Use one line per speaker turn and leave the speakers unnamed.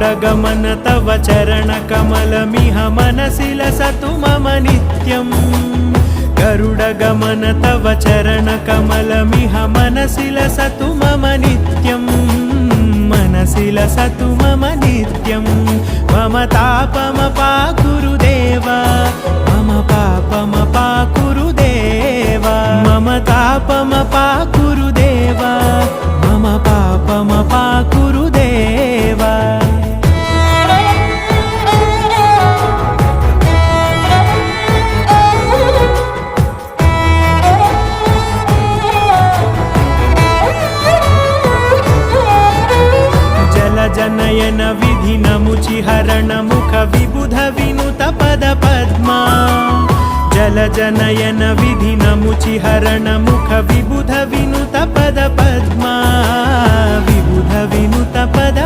गरुडगमन तव चरणकमलमिह मनसि लसतु मम नित्यम् गरुडगमन तव चरणकमलमिह मनसि लसतु मम नित्यम् मनसि लसतु मम नित्यं मम तापमपाकुरु देव मम पापमपाकुरु देव मम तापमपाकुरु देव मम पापमपाकुरु देव जनयन विधि नमुचिहरण मुख विबुध विनुत पद पद्मा जल जनयन विधि नमुचिहरण मुख विबुध विनुत पद पद्मा विबुध विनुत पद